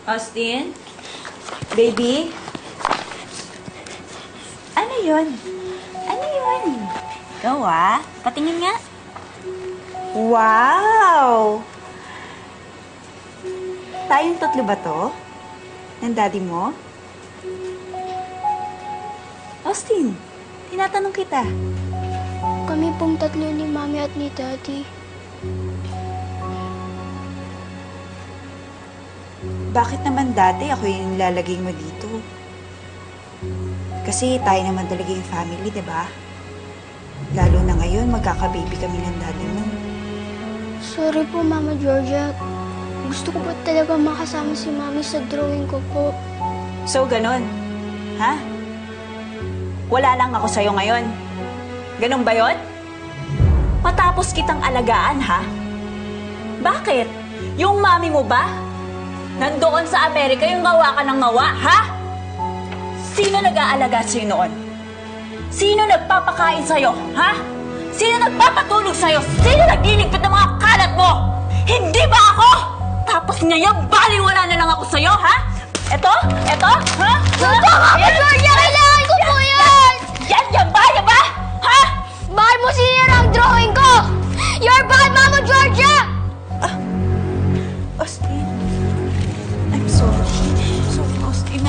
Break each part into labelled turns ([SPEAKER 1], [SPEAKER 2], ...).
[SPEAKER 1] Austin? Baby? Ano yun? Ano yun? Ikaw patingin nga. Wow! Tayong tatlo ba to? Ng daddy mo? Austin, tinatanong kita.
[SPEAKER 2] Kami pong tatlo ni Mami at ni Daddy.
[SPEAKER 1] Bakit naman dati ako yung nilalagay mo dito? Kasi tayo naman talaga yung family, di ba? Lalo na ngayon, magkaka-baby kami ng daddy mo.
[SPEAKER 2] Sorry po, Mama Georgia. Gusto ko po talaga makasama si Mami sa drawing ko po.
[SPEAKER 1] So, ganon? Ha? Wala lang ako sa'yo ngayon. Ganon ba yon? Matapos kitang alagaan, ha? Bakit? Yung mami mo ba? Nandoon sa Amerika yung ngawa ka ng ngawa, ha? Sino nag-aalaga sa'yo noon? Sino nagpapakain sa'yo, ha? Sino nagpapatulog sa'yo? Sino nagliligpit ng mga kalat mo? Hindi ba ako? Tapos ngayon, baliwala na lang ako sa'yo, ha? Eto? Ha?
[SPEAKER 2] Opo, Mama Georgia! Kailangan ko po yan!
[SPEAKER 1] Yan ba? Ha?
[SPEAKER 2] Bakit mo sinira ang drawing ko? You're bad, Mama Georgia!
[SPEAKER 1] Austin, I'm sorry. Sorry, Austin,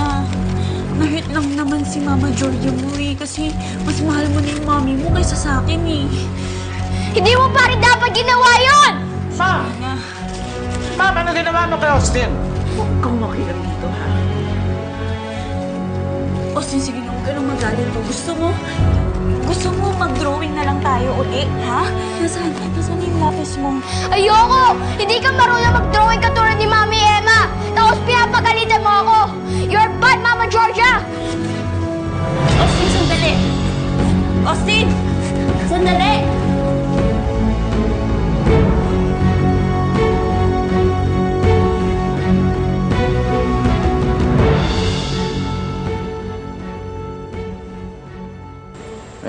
[SPEAKER 1] na-hit lang naman si Mama Georgia mo kasi mas mahal mo na yung mami mo kaysa sa akin
[SPEAKER 2] Hindi mo pa rin dapat ginawa yun!
[SPEAKER 3] Ma! Ma, ano ginawa mo kay Austin?
[SPEAKER 1] Huwag kang makilang dito, ha? Austin, sige na, huwag ka nang magalit po. Gusto mo mag-drawing na lang tayo uli, ha? Nasaan yung lapis mo?
[SPEAKER 2] Ayoko! Hindi ka marunong mag-drawing katulad ni Mami Emma! Tapos pinapagalitan mo ako! You're bad, Mama Georgia!
[SPEAKER 1] Austin, sandali! Austin! Sandali!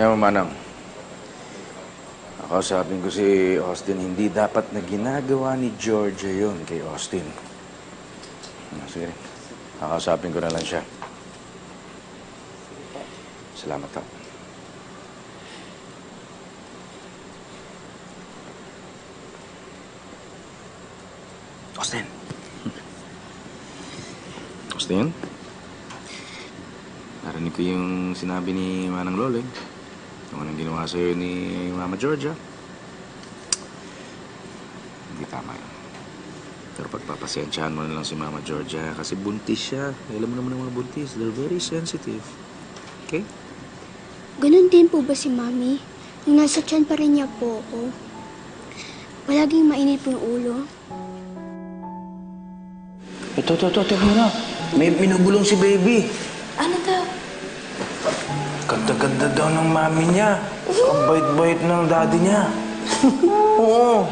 [SPEAKER 3] Ayaw, Manang. Nakausapin ko si Austin, hindi dapat na ginagawa ni Georgia yon kay Austin. Sige, nakausapin ko na lang siya. Salamat ha. Austin. Austin? Narinig ko yung sinabi ni Manang Loleng. Yung anong ginawa sa'yo ni Mama Georgia. Hindi tama yun. Pero pagpapasensyahan mo na lang si Mama Georgia kasi buntis siya. Alam mo naman ng mga buntis, they're very sensitive. Okay?
[SPEAKER 2] Ganon din po ba si Mami? Nung nasa tiyan pa rin niya po ako. Palaging mainit po yung ulo.
[SPEAKER 3] Ito muna. May binubulong si baby.
[SPEAKER 1] Ano daw?
[SPEAKER 3] Ganda-ganda daw ng mami niya. Ang bait-bait ng daddy niya. Oo.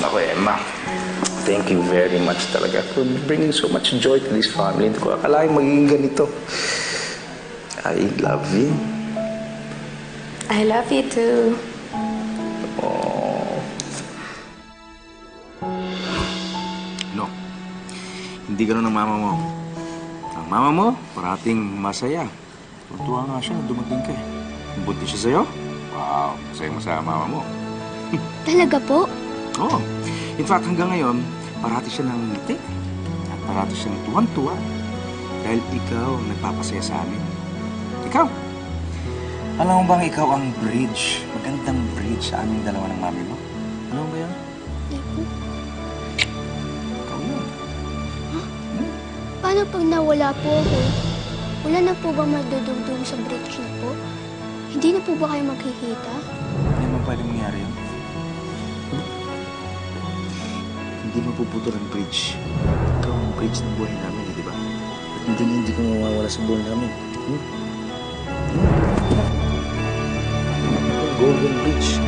[SPEAKER 3] Ako, Emma. Thank you very much talaga for bringing so much joy to this family. Hindi ko akalain magiging ganito. I love you.
[SPEAKER 4] I love you too.
[SPEAKER 3] Oh. No. Hindi ganun ang mama mo. Ang mama mo, parating masaya. Tuwa nga siya, dumating ka eh. Buntis siya sa'yo? Wow, masaya mama mo.
[SPEAKER 2] Talaga po?
[SPEAKER 3] Oo. In fact, hanggang ngayon, parati siya ng ngiti. At parati siya ng tuwan-tuwa. Dahil ikaw ang nagpapasaya sa amin. Ikaw. Alam mo bang ikaw ang bridge? Magandang bridge sa aming dalawa ng mami mo. Alam mo ba yan?
[SPEAKER 2] Hindi po.
[SPEAKER 3] Ikaw yun.
[SPEAKER 2] Paano pag nawala po ako? Wala na po ba madudugdug sa bridge na po? Hindi na po ba kayo magkikita?
[SPEAKER 3] Hindi naman pwede mangyari yun. Hindi mapuputol ang bridge. Ikaw ang bridge ng buhay namin, di ba? At hindi ka mawawala sa buhay namin. Golden Bridge.